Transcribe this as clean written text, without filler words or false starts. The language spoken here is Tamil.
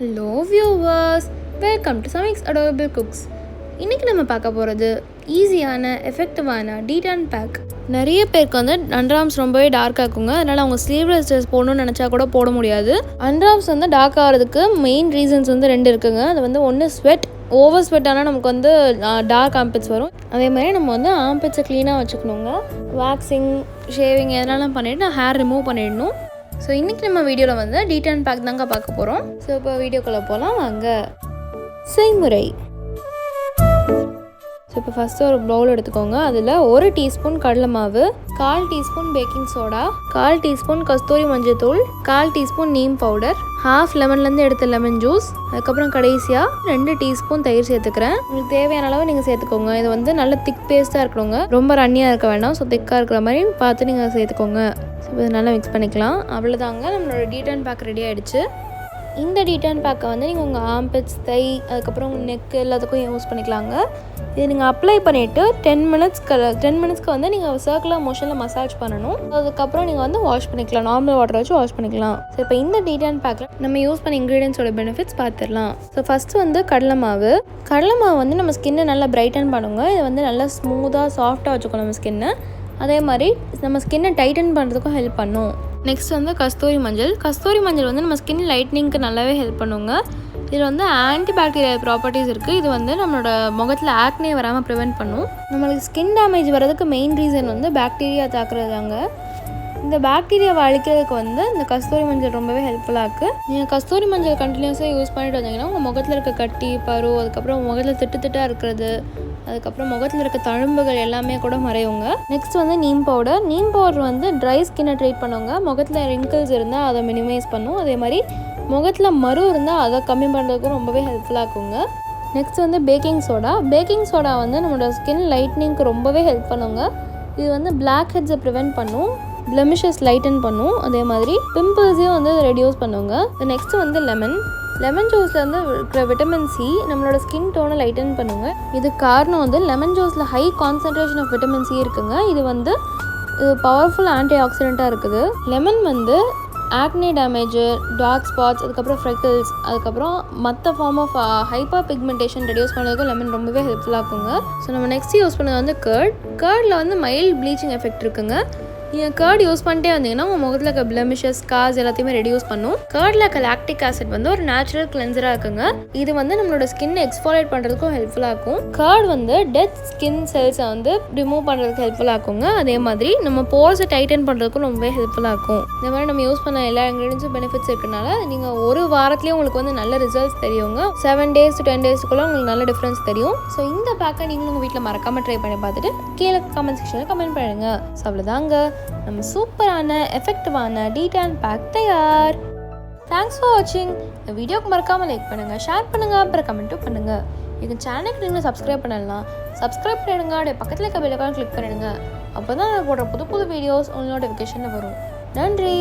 Hello viewers, welcome to Samik's Adorable Cooks. இன்றைக்கி நம்ம பார்க்க போகிறது ஈஸியான எஃபெக்டிவான டீடான் பேக். நிறைய பேருக்கு வந்து அண்டர்ஆர்ம்ஸ் ரொம்பவே டார்க்காக இருக்குங்க. அதனால் அவங்க ஸ்லீவ்லெஸ் ட்ரெஸ் போடணும்னு நினச்சா கூட போட முடியாது. அண்டர்ஆர்ம்ஸ் வந்து டார்க் ஆகிறதுக்கு மெயின் ரீசன்ஸ் வந்து 2 இருக்குங்க. அது வந்து ஒன்று ஸ்வெட், ஓவர் ஸ்வெட் ஆனால் நமக்கு வந்து டார்க் ஆம்பிட்ஸ் வரும். அதே மாதிரி நம்ம வந்து ஆம்பிட்ஸை க்ளீனாக வச்சுக்கணுங்க. வேக்சிங், ஷேவிங் எதனாலும் பண்ணிவிட்டு ஹேர் ரிமூவ் பண்ணிடணும். ஸோ இன்றைக்கி நம்ம வீடியோவில் வந்து டீடான் பேக் தாங்க பார்க்க போகிறோம். ஸோ இப்போ வீடியோக்குள்ளே போகலாம் வாங்க. செய்முறை. ஸோ இப்போ ஃபஸ்ட்டு ஒரு பவுல் எடுத்துக்கோங்க. அதில் 1 டீஸ்பூன் கடலை மாவு, 1/4 டீஸ்பூன் பேக்கிங் சோடா, 1/4 டீஸ்பூன் கஸ்தூரி மஞ்சள் தூள், 1/4 டீஸ்பூன் நீம் பவுடர், 1/2 லெமன்லேருந்து எடுத்த லெமன் ஜூஸ், அதுக்கப்புறம் கடைசியாக 2 டீஸ்பூன் தயிர் சேர்த்துக்கிறேன். உங்களுக்கு தேவையான அளவு நீங்கள் சேர்த்துக்கோங்க. இது வந்து நல்ல திக் பேஸ்ட்டாக இருக்கணுங்க, ரொம்ப ரன்னியாக இருக்க வேண்டாம். ஸோ திக்காக இருக்கிற மாதிரி பார்த்து நீங்கள் சேர்த்துக்கோங்க. ஸோ இது நல்லா மிக்ஸ் பண்ணிக்கலாம். அவ்வளோதாங்க, நம்மளோட டீடான் பேக் ரெடி ஆகிடுச்சு. இந்த டீடான் பேக்கை வந்து நீங்கள் உங்கள் ஆம்பிட்ஸ், தை, அதுக்கப்புறம் உங்கள் நெக்கு எல்லாத்துக்கும் யூஸ் பண்ணிக்கலாங்க. இது நீங்கள் அப்ளை பண்ணிவிட்டு 10 மினிட்ஸ்க்கு வந்து நீங்கள் சர்க்குலர் மோஷனில் மசாஜ் பண்ணணும். அதுக்கப்புறம் நீங்கள் வந்து வாஷ் பண்ணிக்கலாம், நார்மல் வாட்டர் வச்சு வாஷ் பண்ணிக்கலாம். ஸோ இப்போ இந்த டீடான் பேக்கில் நம்ம யூஸ் பண்ண இன்க்ரீடியன்ஸோட பெனிஃபிட்ஸ் பார்த்துடலாம். ஸோ ஃபஸ்ட்டு வந்து கடலை மாவு வந்து நம்ம ஸ்கின்னை நல்லா பிரைட்டன் பண்ணுங்க. இது வந்து நல்லா ஸ்மூத்தாக சாஃப்டாக வச்சுக்கணும் நம்ம ஸ்கின்னை. அதே மாதிரி நம்ம ஸ்கின்னை டைட்டன் பண்ணுறதுக்கும் ஹெல்ப் பண்ணும். நெக்ஸ்ட் வந்து கஸ்தூரி மஞ்சள் வந்து நம்ம ஸ்கின் லைட்னிங்க்கு நல்லாவே ஹெல்ப் பண்ணுங்க. இதில் வந்து ஆன்டிபாக்டீரியல் ப்ராப்பர்ட்டிஸ் இருக்குது. இது வந்து நம்மளோட முகத்தில் ஆக்னே வராமல் ப்ரிவெண்ட் பண்ணும். நம்மளுக்கு ஸ்கின் டேமேஜ் வர்றதுக்கு மெயின் ரீசன் வந்து பாக்டீரியா தாக்குறது தாங்க. இந்த பாக்டீரியாவை அழிக்கிறதுக்கு வந்து இந்த கஸ்தூரி மஞ்சள் ரொம்பவே ஹெல்ப்ஃபுல்லாக இருக்குது. நீங்கள் கஸ்தூரி மஞ்சள் கண்டினியூஸாக யூஸ் பண்ணிட்டு வந்தீங்கன்னா உங்கள் முகத்தில் இருக்க கட்டி, பரு, அதுக்கப்புறம் முகத்தில் திட்டாக இருக்கிறது, அதுக்கப்புறம் முகத்தில் இருக்க தழும்புகள் எல்லாமே கூட மறையுங்க. நெக்ஸ்ட் வந்து நீம் பவுடர் வந்து ட்ரை ஸ்கின்னை ட்ரீட் பண்ணுவாங்க. முகத்தில் ரிங்கிள்ஸ் இருந்தால் அதை மினிமைஸ் பண்ணும். அதே மாதிரி முகத்தில் மரு இருந்தால் அதை கம்மி பண்ணுறதுக்கும் ரொம்பவே ஹெல்ப்ஃபுல்லாக இருக்குங்க. நெக்ஸ்ட் வந்து பேக்கிங் சோடா வந்து நம்மளோட ஸ்கின் லைட்னிங்க்கு ரொம்பவே ஹெல்ப் பண்ணுங்க. இது வந்து பிளாக் ஹெட்ஸை ப்ரிவெண்ட் பண்ணும், பிளெமிஷஸ் லைட்டன் பண்ணும், அதே மாதிரி பிம்பிள்ஸையும் வந்து ரெடியூஸ் பண்ணுங்க. நெக்ஸ்ட் வந்து லெமன் ஜூஸில் வந்து இருக்கிற விட்டமின் சி நம்மளோட ஸ்கின் டோனை லைட்டன் பண்ணுங்க. இது காரணம் வந்து லெமன் ஜூஸில் high concentration of vitamin C இருக்குங்க. இது வந்து பவர்ஃபுல் ஆன்டி ஆக்சிடெண்ட்டாக இருக்குது. லெமன் வந்து ஆக்னே டேமேஜு, டார்க் ஸ்பாட்ஸ், அதுக்கப்புறம் ஃப்ரெக்கிள்ஸ், அதுக்கப்புறம் மற்ற form of hyperpigmentation reduce பண்ணுறதுக்கும் லெமன் ரொம்பவே ஹெல்ப்ஃபுல்லாக இருக்குங்க. ஸோ நம்ம நெக்ஸ்ட் யூஸ் பண்ணது வந்து கர்டில் வந்து மைல்ட் ப்ளீச்சிங் எஃபெக்ட் இருக்குங்க. நீங்கள் கர்ட் யூஸ் பண்ணிட்டே வந்தீங்கன்னா உங்கள் முகத்தில் இருக்க பிளெமிஷஸ், ஸ்கார்ஸ் எல்லாத்தையுமே ரெடியூஸ் பண்ணும். கர்டில் இருக்க லாக்டிக் ஆசிட் வந்து ஒரு நேச்சுரல் கிளென்சராக இருக்குங்க. இது வந்து நம்மளோட ஸ்கின்னை எக்ஸ்ஃபாலியேட் பண்ணுறதுக்கும் ஹெல்ப்ஃபுல்லாக இருக்கும். கர்ட் வந்து டெட் ஸ்கின் செல்ஸை வந்து ரிமூவ் பண்ணுறதுக்கு ஹெல்ப்ஃபுல்லாக இருக்குங்க. அதே மாதிரி நம்ம போர்ஸை டைட்டன் பண்ணுறதுக்கும் ரொம்பவே ஹெல்ப்ஃபுல்லாக இருக்கும். இந்த மாதிரி நம்ம யூஸ் பண்ண எல்லா இன்க்ரீடியன்ஸும் பெனிஃபிட்ஸ் இருக்கனால நீங்கள் ஒரு வாரத்துலேயே உங்களுக்கு வந்து நல்ல ரிசல்ட்ஸ் தெரியுங்க. 7 days to 10 daysக்குள்ளே உங்களுக்கு நல்ல டிஃப்ரென்ஸ் தெரியும். ஸோ இந்த பேக்கை நீங்களும் உங்கள் வீட்டில் மறக்காமல் ட்ரை பண்ணி பார்த்துட்டு கீழே கமெண்ட் செக்ஷனில் கமெண்ட் பண்ணுங்க. ஸோ அவ்வளோதாங்க, நம்ம சூப்பரான எஃபெக்டிவான டீடான் பேக் தயார். தேங்க்ஸ் ஃபார் வாட்சிங். இந்த வீடியோக்கு மறக்காமல் லைக் பண்ணுங்கள், ஷேர் பண்ணுங்கள், அப்புறம் கமெண்ட்டும் பண்ணுங்கள். எங்கள் சேனலுக்கு நீங்கள் சப்ஸ்கிரைப் பண்ணலாம், சப்ஸ்கிரைப் பண்ணிடுங்க. அப்படியே பக்கத்தில் இருக்க பெல் ஐகானை கிளிக் பண்ணிடுங்க. அப்போ தான் நான் போடுற புது வீடியோஸ் உங்களுக்கு நோட்டிஃபிகேஷனில் வரும். நன்றி.